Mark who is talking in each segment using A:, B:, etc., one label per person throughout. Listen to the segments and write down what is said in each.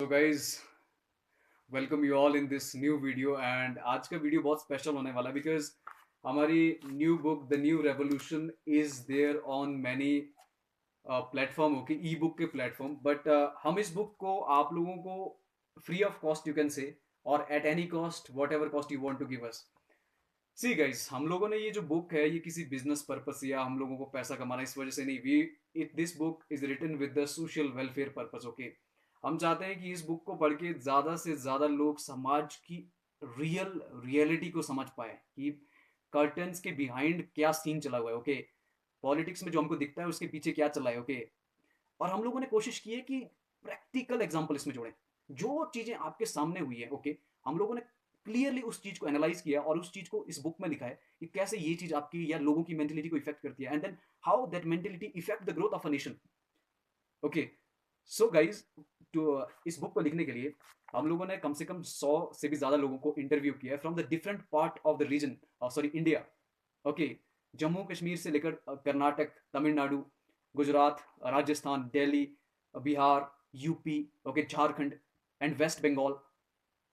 A: So guys, welcome you all in this new video and आज का video बहुत special होने वाला है because हमारी new book the new revolution is there on many platform okay e book के platform but हम इस बुक को आप लोगों को free of cost you can say और at any cost whatever cost you want to give us see guys हम लोगों ने ये जो बुक है ये किसी बिजनेस पर्पस या हम लोगों को पैसा कमाना इस वजह से नहीं we it this book is written with the social welfare purpose okay हम चाहते हैं कि इस बुक को पढ़ के ज़्यादा से ज़्यादा लोग समाज की रियलिटी को समझ पाए कि कर्टन्स के बिहाइंड क्या सीन चला हुआ है ओके पॉलिटिक्स में जो हमको दिखता है उसके पीछे क्या चला है ओके और हम लोगों ने कोशिश की है कि प्रैक्टिकल एग्जाम्पल इसमें जोड़ें जो चीज़ें आपके सामने हुई है ओके हम लोगों ने क्लियरली उस चीज़ को एनालाइज किया और उस चीज़ को इस बुक में लिखा है कि कैसे ये चीज़ आपकी या लोगों की मेंटेलिटी को इफेक्ट करती है and then how that mentality effect the growth of a nation okay so guys to इस बुक को लिखने के लिए हम लोगों ने कम से कम 100 से भी ज्यादा लोगों को इंटरव्यू किया है from the different part of the region sorry India okay Jammu Kashmir से लेकर Karnataka Tamil Nadu Gujarat Rajasthan Delhi Bihar UP okay Jharkhand and West Bengal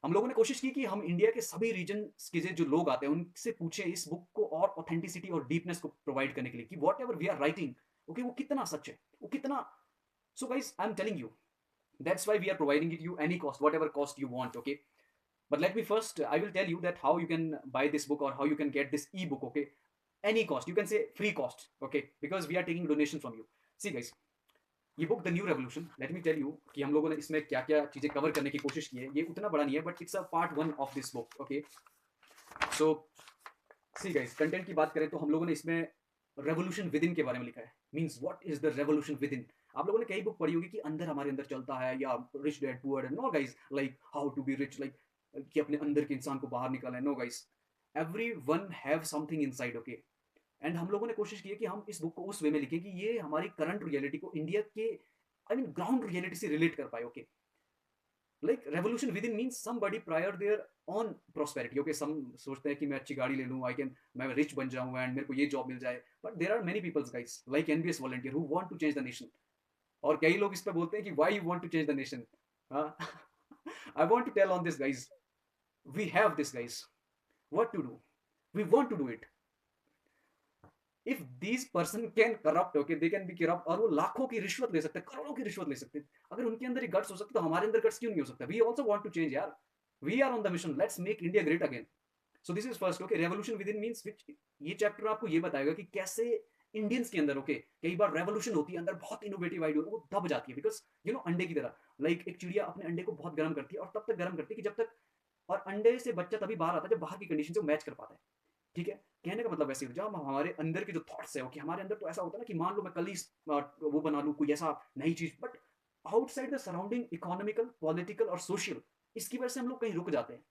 A: हम लोगों ने कोशिश की कि हम इंडिया के सभी रीजन के जो लोग आते हैं उनसे पूछे इस बुक को और ऑथेंटिसिटी और डीपनेस को प्रोवाइड करने के लिए कि whatever we are writing okay वो कितना सच है वो कितना so guys I am telling you that's why we are providing it you any cost whatever cost you want okay but let me first I will tell you that how you can buy this book or how you can get this ebook okay any cost you can say free cost okay because we are taking donation from you see guys ये book the new revolution let me tell you कि हम लोगों ने इसमें क्या क्या चीजें cover करने की कोशिश की है ये उतना बड़ा नहीं है but it's a part one of this book okay so see guys content की बात करें तो हम लोगों ने इसमें रेवोल्यूशन विद इन के बारे में लिखा है means what is the revolution with in आप लोगों ने कई बुक पढ़ी होगी कि अंदर हमारे अंदर चलता है या rich dad poor dad no guys like how to be rich like कि अपने अंदर के इंसान को बाहर निकालना है no guys everyone have something inside okay and हम लोगों ने कोशिश की है कि हम इस बुक को उस वे में लिखें कि ये हमारी करंट रियलिटी को इंडिया के आई मीन ग्राउंड रियलिटी से रिलेट कर पाए okay like revolution with in means somebody prior there on prosperity okay some सोचते हैं कि मैं अच्छी गाड़ी ले लूं आई कैन मैं रिच बन जाऊं एंड मेरे को ये जॉब मिल जाए but there are many peoples guys like NBS volunteer who want to change the nation और कई लोग इस पे बोलते हैं कि why you want to change the nation I want to tell on this guys we have this guys what to do we want to do it if this person can corrupt okay they can be corrupt और वो लाखों की रिश्वत ले सकते हैं करोड़ों की रिश्वत ले सकते हैं अगर उनके अंदर ही गट्स हो सकते तो हमारे अंदर गट्स क्यों नहीं हो सकता we also want to change यार we are on the mission let's make India great again so this is first okay revolution with in means which ये चैप्टर आपको ये बताएगा कि कैसे इंडियंस के अंदर ओके कई बार रेवोल्यूशन होती है अंदर बहुत इनोवेटिव आइडिया वो दब जाती है बिकॉज यू नो अंडे की तरह लाइक एक चिड़िया अपने अंडे को बहुत गर्म करती है और तब तक गर्म करती है कि जब तक और अंडे से बच्चा तभी बाहर आता है जब बाहर की कंडीशन से वो मैच कर पाता है ठीक है कहने का मतलब वैसे ही जब हमारे अंदर के जो थॉट्स है ओके हमारे अंदर तो ऐसा होता है ना कि मान लो मैं कल ही वो बना लूँ कोई ऐसा नई चीज but outside the surrounding economical political और सोशल इसकी वजह से हम लोग कहीं रुक जाते हैं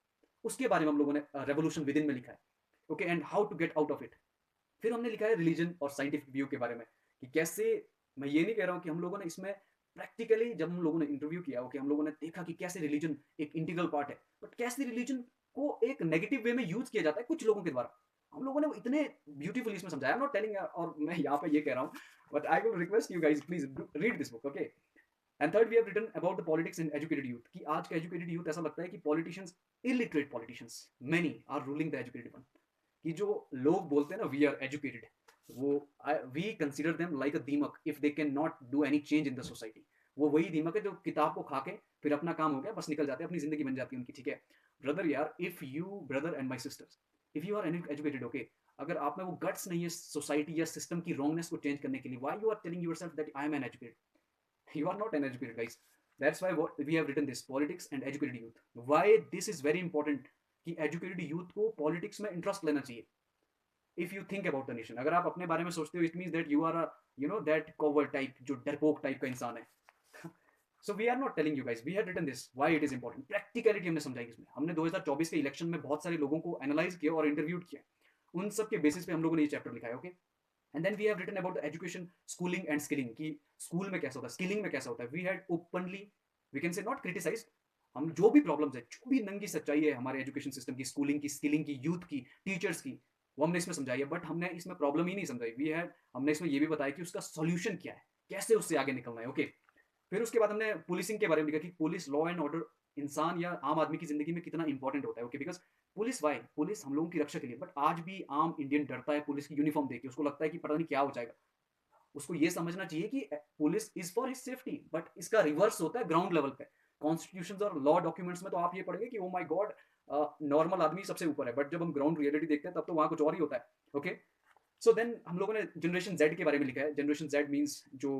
A: उसके बारे में हम लोगों ने रेवोल्यूशन विद इन में लिखा है okay and how to get out of it फिर हमने लिखा है रिलीजन और साइंटिफिक व्यू के बारे में कि कैसे मैं ये नहीं कह रहा हूँ कि हम लोगों ने इसमें प्रैक्टिकली जब हम लोगों ने इंटरव्यू किया ओके हम लोगों ने देखा कि कैसे रिलीजन एक इंटीग्रल पार्ट है बट कैसे रिलीजन को एक नेगेटिव वे में यूज किया जाता है कुछ लोगों के द्वारा हम लोगों ने इतने ब्यूटीफुली इसमें समझाया नॉट टेलिंग और मैं यहाँ पे ये कह रहा हूँ but I will request you guys please read this book okay and third we have written about the politics in educated youth कि आज का एजुकेटेड यूथ ऐसा लगता है कि politicians illiterate politicians many are ruling the educated one कि जो लोग बोलते हैं ना वी आर एजुकेटेड वो we consider them like a दीमक if they can not do any change in the society वो वही दीमक है जो किताब को खा के फिर अपना काम हो गया बस निकल जाते हैं अपनी जिंदगी बन जाती है उनकी ठीक है ब्रदर यार if you brother and my sisters if you are educated okay अगर आप में वो गट्स नहीं है सोसाइटी या सिस्टम की रॉन्गनेस को चेंज करने के लिए why you are telling yourself that I am an educated you are not an educated guys that's why we have written this politics and educated youth why this is very important कि educated youth को politics में interest लेना चाहिए if you think about the nation अगर आप अपने बारे में सोचते हो it means that you are a you know that coward type जो डरपोक टाइप का इंसान है so we are not telling you guys we have written this why it is important practicality हमने समझाई इसमें हमने 2024 के इलेक्शन में बहुत सारे लोगों को एनालाइज किया और इंटरव्यूड किया उन सब के बेसिस पे हम लोगों ने ये चैप्टर लिखा है okay and then we have written about education schooling and skilling कि स्कूल में कैसा होता है स्किलिंग में कैसा होता है we had openly we can say not criticise हम जो भी प्रॉब्लम्स है जो भी नंगी सच्चाई है हमारे एजुकेशन सिस्टम की स्कूलिंग की स्किलिंग की यूथ की टीचर्स की वो हमने इसमें समझाई है बट हमने इसमें प्रॉब्लम ही नहीं समझाई वी हैड हमने इसमें ये भी बताया कि उसका सॉल्यूशन क्या है कैसे उससे आगे निकलना है ओके फिर उसके बाद हमने पुलिसिंग के बारे में लिखा कि पुलिस, लॉ एंड ऑर्डर इंसान या आम आदमी की ज़िंदगी में कितना इंपॉर्टेंट होता है, okay? Because police why? Police हम लोगों की रक्षा के लिए, बट आज भी आम इंडियन डरता है पुलिस की यूनिफ़ॉर्म देख के, उसको लगता है कि पता नहीं क्या हो जाएगा। उसको ये समझना चाहिए कि police is for his safety, but इसका रिवर्स होता है ग्राउंड लेवल पे। कॉन्स्टिट्यूशंस और लॉ डॉक्यूमेंट्स में तो आप ये पढ़ेंगे कि ओह माय गॉड नॉर्मल आदमी सबसे ऊपर है, बट जब हम ग्राउंड रियलिटी देखते हैं तब तो वहाँ कुछ और ही होता है, ओके? सो देन हम लोगों ने जनरेशन ज़ेड के बारे में लिखा है। जनरेशन ज़ेड मीन्स जो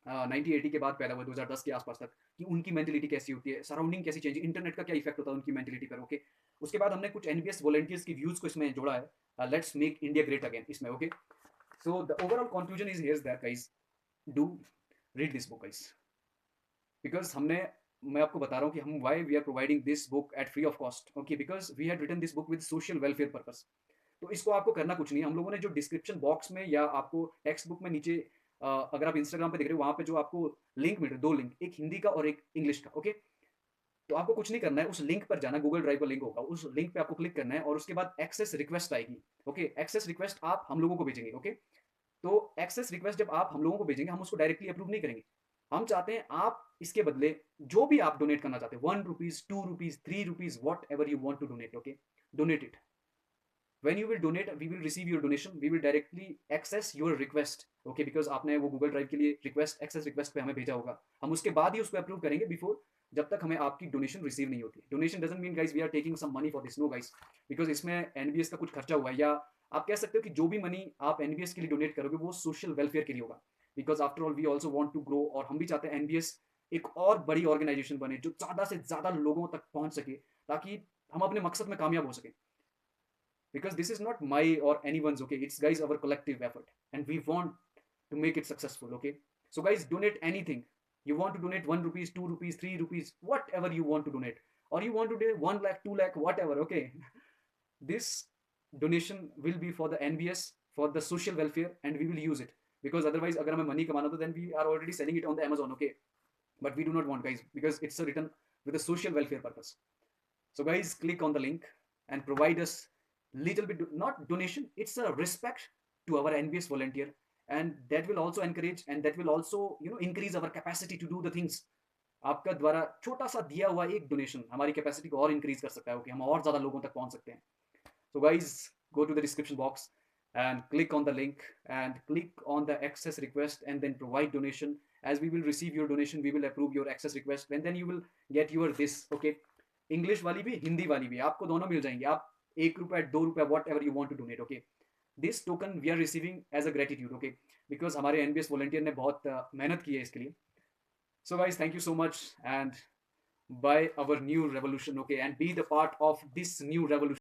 A: 1980 के बाद पैदा हुए 2010 के आसपास तक, कि उनकी मेंटालिटी कैसी होती है, सराउंडिंग कैसी चेंज, इंटरनेट का क्या इफेक्ट होता है उनकी मेंटालिटी पर, ओके? उसके बाद हमने कुछ एनबीएस वॉलंटियर्स की व्यूज को इसमें जोड़ा है। Let's make India great again इसमें, okay? So the overall conclusion is here's that guys, do read this book guys, because मैं आपको बता रहा हूँ कि हम why we are providing this book at free of cost, okay? Because we had written this book with social welfare purpose. तो इसको आपको करना कुछ नहीं है। हम लोगों ने जो डिस्क्रिप्शन बॉक्स में या आपको टेक्स्ट बुक में नीचे अगर आप इंस्टाग्राम पे देख रहे हो, वहाँ पे जो आपको लिंक मिल रहे हैं, 2 लिंक, एक हिंदी का और एक इंग्लिश का, ओके? तो आपको कुछ नहीं करना है, उस लिंक पर जाना, गूगल ड्राइव का लिंक होगा, उस लिंक पे आपको क्लिक करना है और उसके बाद एक्सेस रिक्वेस्ट आएगी, ओके? एक्सेस रिक्वेस्ट आप हम लोगों को भेजेंगे, ओके? तो एक्सेस रिक्वेस्ट जब आप हम लोगों को भेजेंगे, हम उसको डायरेक्टली अप्रूव नहीं करेंगे। हम चाहते हैं आप इसके बदले जो भी आप डोनेट करना चाहते हैं, 1 rupees, 2 rupees, 3 rupees, whatever you want to donate, okay? Donate it. when you will donate, we will receive your donation, we will directly access your request, okay? Because आपने वो गूगल ड्राइव के लिए request, access request पे हमें भेजा होगा, हम उसके बाद ही उसको अप्रूव करेंगे, बिफोर, जब तक हमें आपकी डोनेशन रिसीव नहीं होती। Donation doesn't mean guys we are taking some money for this, no guys, because इसमें एनबीएस का कुछ खर्चा हुआ है, या आप कह सकते हो कि जो भी मनी आप एनबीएस के लिए डोनेट करोगे वो सोशल वेलफेयर के लिए होगा, because after all we also want to grow, और हम भी चाहते हैं एनबीएस एक और बड़ी ऑर्गेनाइजेशन बने जो ज़्यादा से ज़्यादा लोगों तक पहुंच सके, ताकि हम अपने मकसद में कामयाब हो सके, because this is not my or anyone's, okay? It's guys our collective effort, and we want to make it successful, okay? So guys, donate anything you want to donate, 1 rupees, 2 rupees, 3 rupees, whatever you want to donate, or you want to donate 1 lakh, 2 lakh, whatever, okay? This donation will be for the nbs, for the social welfare, and we will use it, because otherwise agar hame money kamana, then we are already selling it on the Amazon, okay? But we do not want, guys, because it's a written with a social welfare purpose. So guys, click on the link and provide us little bit, not donation, it's a respect to our NBS volunteer, and that will also encourage, and that will also increase our capacity to do the things. आपका द्वारा छोटा सा दिया हुआ एक donation हमारी capacity को और इंक्रीज कर सकता है, ओके? हम और ज्यादा लोगों तक पहुंच सकते हैं। So guys, go to the description box and click on the link and click on the access request and then provide donation. As we will receive your donation, we will approve your access request, and then you will get your this, okay? English वाली भी, हिंदी वाली भी, आपको दोनों मिल जाएंगे। आप 1 रुपया, 2 रुपया, whatever you want to donate, okay? This token we are receiving as a gratitude, okay? Because हमारे एनबीएस वॉलंटियर ने बहुत मेहनत की है इसके लिए। So guys, thank you so much, and buy our new revolution, okay? And be the part of this new revolution.